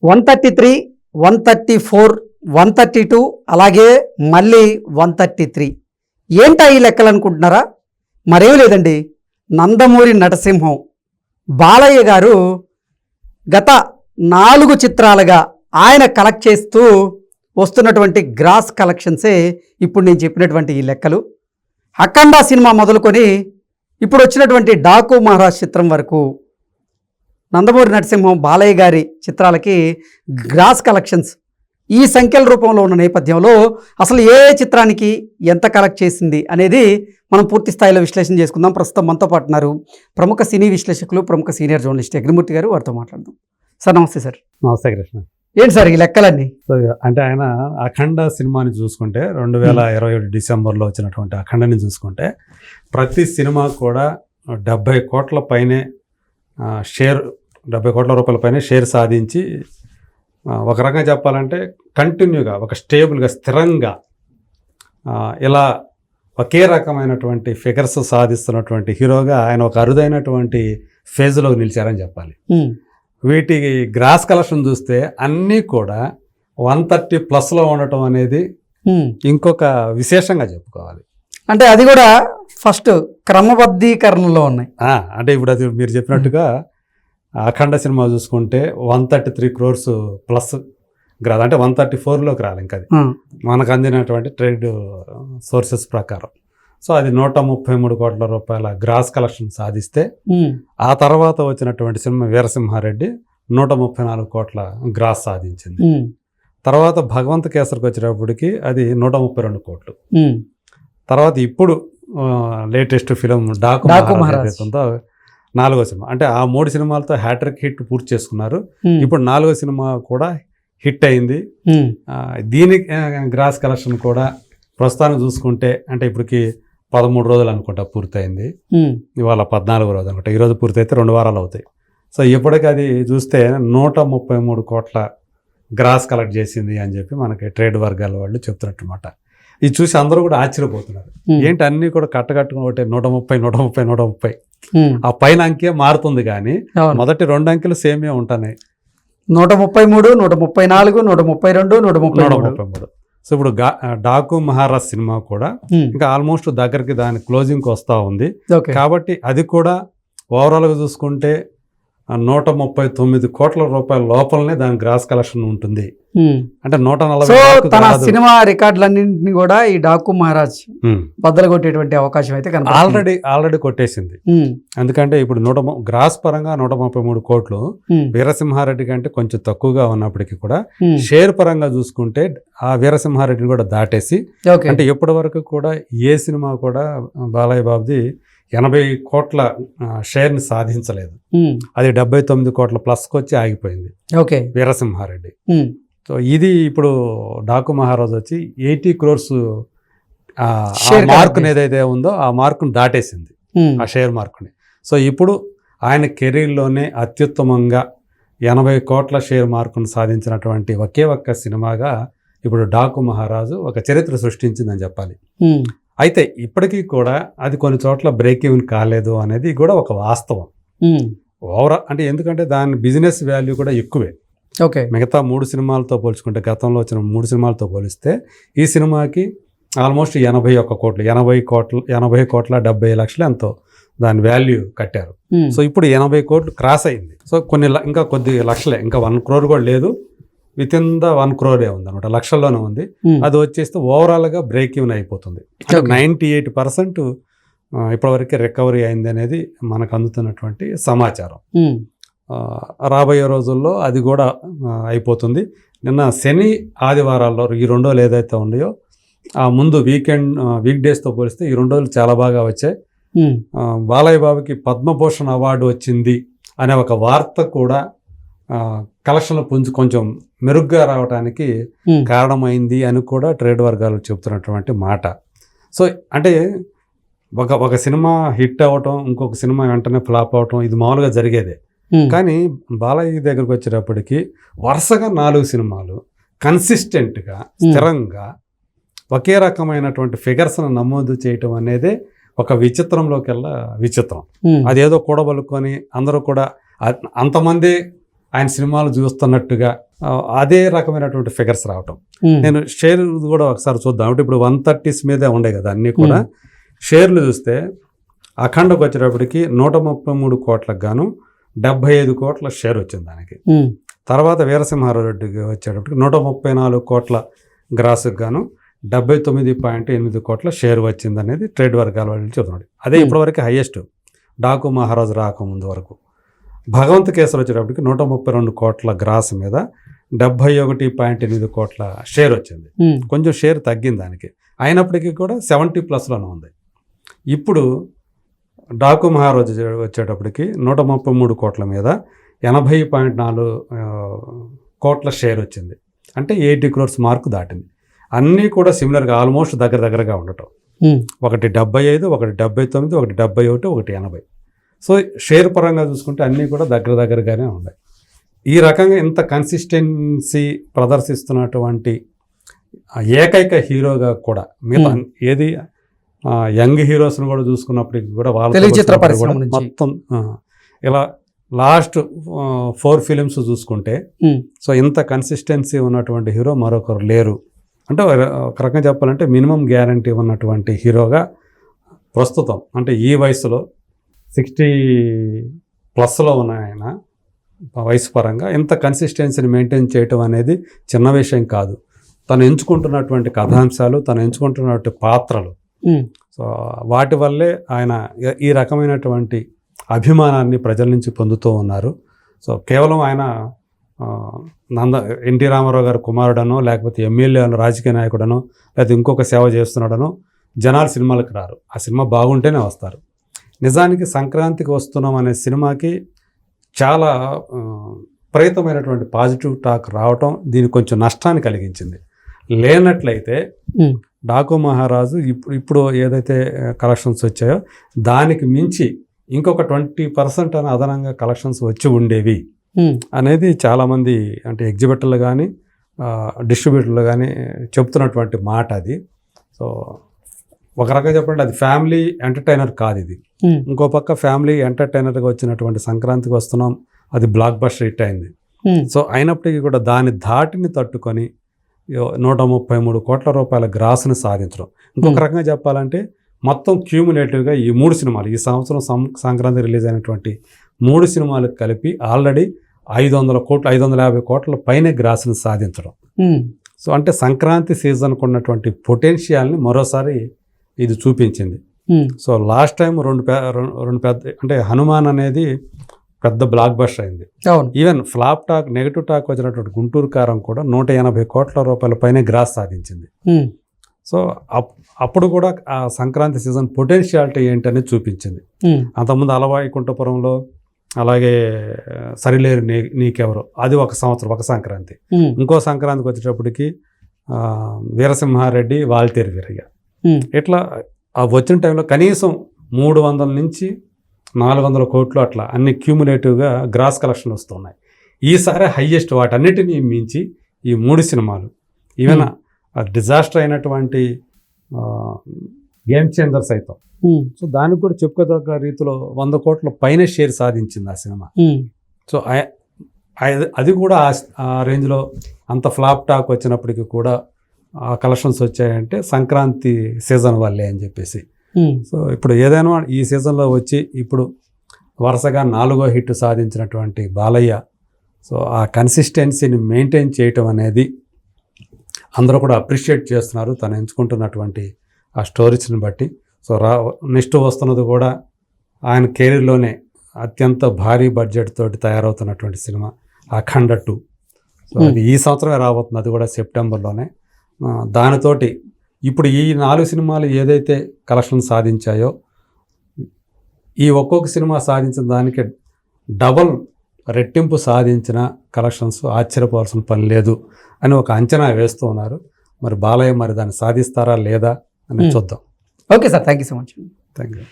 133, 134, 132 అలాగే మళ్ళీ 133. ఏంటా ఈ లెక్కలు అనుకుంటున్నారా? మరేం లేదండి, నందమూరి నరసింహం బాలయ్య గారు గత 4 చిత్రాలుగా ఆయన కలెక్ట్ చేస్తూ వస్తున్నటువంటి గ్రాస్ కలెక్షన్సే ఇప్పుడు నేను చెప్పినటువంటి ఈ లెక్కలు. అఖండ సినిమా మొదలుకొని ఇప్పుడు వచ్చినటువంటి డాకు మహారాజ్ చిత్రం వరకు నందమూరి నరసింహం బాలయ్య గారి చిత్రాలకి గ్రాస్ కలెక్షన్స్ ఈ సంఖ్యల రూపంలో ఉన్న నేపథ్యంలో అసలు ఏ చిత్రానికి ఎంత కలెక్ట్ చేసింది అనేది మనం పూర్తి స్థాయిలో విశ్లేషణ చేసుకుందాం. ప్రస్తుతం మనతో పాటు ఉన్నారు ప్రముఖ సినీ విశ్లేషకులు, ప్రముఖ సీనియర్ జర్నలిస్ట్ అగ్నిమూర్తి గారు. వారితో మాట్లాడదాం. సార్ నమస్తే. సార్ నమస్తే కృష్ణ. ఏంటి సార్ ఈ లెక్కలన్నీ? సో అంటే ఆయన అఖండ సినిమాని చూసుకుంటే 2027 డిసెంబర్లో వచ్చినటువంటి అఖండని చూసుకుంటే ప్రతి సినిమా కూడా 70 కోట్ల పైనే షేర్, 70 కోట్ల రూపాయల పైనే షేర్ సాధించి ఒక రకంగా చెప్పాలంటే కంటిన్యూగా ఒక స్టేబుల్గా స్థిరంగా ఇలా ఒకే రకమైనటువంటి ఫిగర్స్ సాధిస్తున్నటువంటి హీరోగా ఆయన ఒక అరుదైనటువంటి ఫేజ్లో నిలిచారని చెప్పాలి. వీటి గ్రాస్ కలెక్షన్ చూస్తే అన్నీ కూడా 130+ ఉండటం అనేది ఇంకొక విశేషంగా చెప్పుకోవాలి. అంటే అది కూడా ఫస్ట్ క్రమబద్ధీకరణలో ఉన్నాయి. అంటే ఇప్పుడు అది మీరు చెప్పినట్టుగా అఖండ సినిమా చూసుకుంటే 133 crores ప్లస్ గ్రాస్, అంటే 134లోకి రాలి. ఇంకా అది మనకు అందినటువంటి ట్రేడ్ సోర్సెస్ ప్రకారం. సో అది 133 కోట్ల రూపాయల గ్రాస్ కలెక్షన్ సాధిస్తే ఆ తర్వాత వచ్చినటువంటి సినిమా వీరసింహారెడ్డి 134 కోట్ల గ్రాస్ సాధించింది. తర్వాత భగవంత్ కేసరికి వచ్చేటప్పటికి అది 132 కోట్లు. తర్వాత ఇప్పుడు లేటెస్ట్ ఫిలిం డాకు మహారాజ్ 4వ సినిమా, అంటే ఆ 3 సినిమాలతో హ్యాట్రిక్ హిట్ పూర్తి చేసుకున్నారు. ఇప్పుడు 4వ సినిమా కూడా హిట్ అయింది. దీని గ్రాస్ కలెక్షన్ కూడా ప్రస్తుతానికి చూసుకుంటే అంటే ఇప్పటికి 13 రోజులు అనుకుంటా పూర్తయింది. ఇవాళ 14వ రోజు అనుకుంటా. ఈరోజు పూర్తయితే 2 వారాలు అవుతాయి. సో ఇప్పటికి అది చూస్తే 133 కోట్ల గ్రాస్ కలెక్ట్ చేసింది అని చెప్పి మనకి ట్రేడ్ వర్గాల వాళ్ళు చెప్తున్నట్టుమాట. ఇది చూసి అందరూ కూడా ఆశ్చర్యపోతున్నారు. ఏంటి అన్నీ కూడా కట్టకట్టుకుని ఒకటే 130 ఆ పైన అంకె మారుతుంది కానీ మొదటి 2 అంకెలు సేమే ఉంటున్నాయి. 133, 134, 132, 133. సో ఇప్పుడు డాకు మహారాజ్ సినిమా కూడా ఇంకా ఆల్మోస్ట్ దగ్గరికి దాని క్లోజింగ్కి వస్తూ ఉంది. కాబట్టి అది కూడా ఓవరాల్గా చూసుకుంటే 139 కోట్ల రూపాయల లోపలనే దాని గ్రాస్ కలెక్షన్ ఉంటుంది. అంటే 140. తన సినిమా రికార్డులన్నింటినీ కూడా ఈ డాకు మహారాజ్ బద్దలు కొట్టేటువంటి అవకాశం అయితే ఆల్రెడీ కొట్టేసింది. ఎందుకంటే ఇప్పుడు గ్రాస్ పరంగా 133 కోట్లు వీరసింహారెడ్డి కంటే కొంచెం తక్కువగా ఉన్నప్పటికీ కూడా షేర్ పరంగా చూసుకుంటే ఆ వీరసింహారెడ్డిని కూడా దాటేసి, అంటే ఇప్పటి వరకు కూడా ఏ సినిమా కూడా బాలయ్య బాబుది 80 కోట్ల షేర్ని సాధించలేదు. అది 79 కోట్ల ప్లస్కి వచ్చి ఆగిపోయింది వీరసింహారెడ్డి. సో ఇది ఇప్పుడు డాకు మహారాజ్ వచ్చి 80 crores మార్కుని ఏదైతే ఉందో ఆ మార్కుని దాటేసింది, ఆ షేర్ మార్కుని. సో ఇప్పుడు ఆయన కెరీర్లోనే అత్యుత్తమంగా 80 కోట్ల షేర్ మార్కును సాధించినటువంటి ఒకే ఒక్క సినిమాగా ఇప్పుడు డాకు మహారాజు ఒక చరిత్ర సృష్టించిందని చెప్పాలి. అయితే ఇప్పటికీ కూడా అది కొన్ని చోట్ల బ్రేక్ ఈవెన్ కాలేదు అనేది కూడా ఒక వాస్తవం. ఓవరాల్ అంటే ఎందుకంటే దాని బిజినెస్ వాల్యూ కూడా ఎక్కువే. మిగతా 3 సినిమాలతో పోల్చుకుంటే, గతంలో వచ్చిన 3 సినిమాలతో పోలిస్తే ఈ సినిమాకి ఆల్మోస్ట్ 81 కోట్లు, 80 కోట్ల 70 లక్షలు ఎంతో దాని వాల్యూ కట్టారు. సో ఇప్పుడు 80 కోట్లు క్రాస్ అయింది. సో ఇంకా కొద్ది లక్షలే, ఇంకా 1 crore కూడా లేదు, విత్ ఇన్ ద 1 crore ఉంది అనమాట, లక్షల్లోనే ఉంది. అది వచ్చేస్తే ఓవరాల్గా బ్రేక్ ఈవెన్ అయిపోతుంది. 98% ఇప్పటివరకే రికవరీ అయింది అనేది మనకు అందుతున్నటువంటి సమాచారం. రాబోయే రోజుల్లో అది కూడా అయిపోతుంది. నిన్న శని ఆదివారాల్లో ఈ 2 రోజులు ఏదైతే ఉన్నాయో ఆ ముందు వీక్ డేస్తో పోలిస్తే ఈ 2 రోజులు చాలా బాగా వచ్చాయి. బాలయ్య బాబుకి పద్మభూషణ్ అవార్డు వచ్చింది అనే ఒక వార్త కూడా కలెక్షన్లు కొంచెం మెరుగ్గా రావడానికి కారణమైంది అని కూడా ట్రేడ్ వర్గాలు చెబుతున్నటువంటి మాట. సో అంటే ఒక సినిమా హిట్ అవ్వటం, ఇంకొక సినిమా వెంటనే ఫ్లాప్ అవటం ఇది మామూలుగా జరిగేదే. కానీ బాలయ్య దగ్గరకు వచ్చేటప్పటికి వరుసగా 4 సినిమాలు కన్సిస్టెంట్గా స్థిరంగా ఒకే రకమైనటువంటి ఫిగర్స్ను నమోదు చేయటం అనేదే ఒక విచిత్రంలోకెల్లా విచిత్రం. అదేదో కూడబలుకొని అందరూ కూడా అంతమంది ఆయన సినిమాలు చూస్తున్నట్టుగా అదే రకమైనటువంటి ఫిగర్స్ రావటం. నేను షేర్ కూడా ఒకసారి చూద్దాం. అంటే ఇప్పుడు 130s మీదే ఉండే కదా అన్నీ కూడా. షేర్లు చూస్తే అఖండకు వచ్చేటప్పటికి 133 కోట్లకు గాను 75 కోట్ల షేర్ వచ్చింది దానికి. తర్వాత వీరసింహారెడ్డికి వచ్చేటప్పటికి 134 కోట్ల గ్రాసుకు గాను 79.8 కోట్ల షేర్ వచ్చింది అనేది ట్రేడ్ వర్గాల వాళ్ళు చెబుతున్నాడు. అదే ఇప్పటివరకు హైయెస్ట్ డాకు మహారాజు రాకముందు వరకు. భగవంత్ కేసరి వచ్చేటప్పటికి 132 కోట్ల గ్రాస్ మీద 71.8 కోట్ల షేర్ వచ్చింది. కొంచెం షేర్ తగ్గింది దానికి, అయినప్పటికీ కూడా 70+లోనే ఉంది. ఇప్పుడు డాకు మహారాజు వచ్చేటప్పటికి 133 కోట్ల మీద 80.4 కోట్ల షేర్ వచ్చింది. అంటే 80 crores మార్కు దాటింది. అన్నీ కూడా సిమిలర్గా ఆల్మోస్ట్ దగ్గరగా ఉండటం. ఒకటి 75, ఒకటి 79, ఒకటి 71, ఒకటి 80. సో షేర్ పరంగా చూసుకుంటే అన్నీ కూడా దగ్గరగానే ఉన్నాయి. ఈ రకంగా ఇంత కన్సిస్టెన్సీ ప్రదర్శిస్తున్నటువంటి ఏకైక హీరోగా కూడా మిగతా ఏది యంగ్ హీరోస్ని కూడా చూసుకున్నప్పటికీ కూడా వాళ్ళ మొత్తం ఇలా లాస్ట్ 4 ఫిలిమ్స్ చూసుకుంటే సో ఇంత కన్సిస్టెన్సీ ఉన్నటువంటి హీరో మరొకరు లేరు. అంటే ఒక రకంగా చెప్పాలంటే మినిమం గ్యారంటీ ఉన్నటువంటి హీరోగా ప్రస్తుతం, అంటే ఈ వయసులో 60+లో ఉన్న ఆయన వయసు పరంగా ఇంత కన్సిస్టెన్సీని మెయింటైన్ చేయటం అనేది చిన్న విషయం కాదు. తను ఎంచుకుంటున్నటువంటి కథాంశాలు, తను ఎంచుకుంటున్నటువంటి పాత్రలు, సో వాటి వల్లే ఆయన ఈ రకమైనటువంటి అభిమానాన్ని ప్రజల నుంచి పొందుతూ ఉన్నారు. సో కేవలం ఆయన ఎన్టీ రామారావు గారి కుమారుడనో, లేకపోతే ఎమ్మెల్యే రాజకీయ నాయకుడనో, లేకపోతే ఇంకొక సేవ చేస్తున్నాడనో జనాలు సినిమాలకు రారు. ఆ సినిమా బాగుంటేనే వస్తారు. నిజానికి సంక్రాంతికి వస్తున్నాం అనే సినిమాకి చాలా విపరీతమైనటువంటి పాజిటివ్ టాక్ రావటం దీనికి కొంచెం నష్టాన్ని కలిగించింది. లేనట్లయితే డాకు మహారాజు ఇప్పుడు ఏదైతే కలెక్షన్స్ వచ్చాయో దానికి మించి ఇంకొక 20% అని అదనంగా కలెక్షన్స్ వచ్చి ఉండేవి అనేది చాలామంది, అంటే ఎగ్జిబిటర్లు కానీ డిస్ట్రిబ్యూటర్లు కానీ చెప్తున్నటువంటి మాట అది. సో ఒక రకంగా చెప్పండి, అది ఫ్యామిలీ ఎంటర్టైనర్ కాదు ఇది. ఇంకో పక్క ఫ్యామిలీ ఎంటర్టైనర్గా వచ్చినటువంటి సంక్రాంతికి వస్తున్నాం, అది బ్లాక్ బస్టర్ హిట్ అయింది. సో అయినప్పటికీ కూడా దాని ధాటిని తట్టుకొని 133 కోట్ల రూపాయల గ్రాస్ని సాధించడం. ఇంకొక రకంగా చెప్పాలంటే మొత్తం క్యూములేటివ్గా ఈ 3 సినిమాలు, ఈ సంవత్సరం సంక్రాంతి రిలీజ్ అయినటువంటి 3 సినిమాలకు కలిపి ఆల్రెడీ 550 కోట్ల పైనే గ్రాస్ని సాధించడం. సో అంటే సంక్రాంతి సీజన్కు ఉన్నటువంటి పొటెన్షియల్ని మరోసారి ఇది చూపించింది. సో లాస్ట్ టైం రెండు పెద్ద, అంటే హనుమాన్ అనేది పెద్ద బ్లాక్ బస్టర్ అయింది. Even flop talk, negative talk వచ్చినటువంటి గుంటూరు కారం కూడా 180 కోట్ల రూపాయల పైన గ్రాస్ సాధించింది. సో అప్పుడు కూడా ఆ సంక్రాంతి సీజన్ పొటెన్షియాలిటీ ఏంటనేది చూపించింది. అంతకుముందు అలవాయికుంఠపురంలో, అలాగే సరిలేరు నీకెవరు, అది ఒక సంవత్సరం, ఒక సంక్రాంతి. ఇంకో సంక్రాంతికి వచ్చేటప్పటికి వీరసింహారెడ్డి, వాల్తేరు వీరయ్య, ఇట్లా వచ్చిన టైంలో కనీసం 300 నుంచి 400 కోట్లు అట్లా అన్ని క్యూములేటివ్గా గ్రాస్ కలెక్షన్లు వస్తున్నాయి. ఈసారి హయ్యెస్ట్ వాటన్నిటినీ మించి ఈ 3 సినిమాలు, ఈవెన్ డిజాస్టర్ అయినటువంటి గేమ్ చేంజర్స్ అయితే, సో దానికి కూడా చెప్పుకోదగ్గ రీతిలో 100 కోట్ల పైన షేర్ సాధించింది ఆ సినిమా. సో అది కూడా ఆ రేంజ్లో అంత ఫ్లాప్ టాక్ వచ్చినప్పటికీ కూడా ఆ కలెక్షన్స్ వచ్చాయంటే సంక్రాంతి సీజన్ వల్లే అని చెప్పేసి. సో ఇప్పుడు ఏదైనా ఈ సీజన్లో వచ్చి ఇప్పుడు వరుసగా 4వ హిట్ సాధించినటువంటి బాలయ్య, సో ఆ కన్సిస్టెన్సీని మెయింటైన్ చేయటం అనేది అందరూ కూడా అప్రిషియేట్ చేస్తున్నారు తను ఎంచుకుంటున్నటువంటి ఆ స్టోరీస్ని బట్టి. సో నెక్స్ట్ వస్తున్నది కూడా ఆయన కెరీర్లోనే అత్యంత భారీ బడ్జెట్ తోటి తయారవుతున్నటువంటి సినిమా అఖండ 2. సో అది ఈ సంవత్సరమే రాబోతుంది, అది కూడా సెప్టెంబర్లోనే. దానితోటి ఇప్పుడు ఈ 4 సినిమాలు ఏదైతే కలెక్షన్ సాధించాయో, ఈ ఒక్కొక్క సినిమా సాధించిన దానికి డబల్ రెట్టింపు సాధించిన కలెక్షన్స్ ఆశ్చర్యపోవాల్సిన పని లేదు అని ఒక అంచనా వేస్తూ ఉన్నారు. మరి బాలయ్య మరి దాన్ని సాధిస్తారా లేదా అని చూద్దాం. Okay sir, thank you so much. Thank you.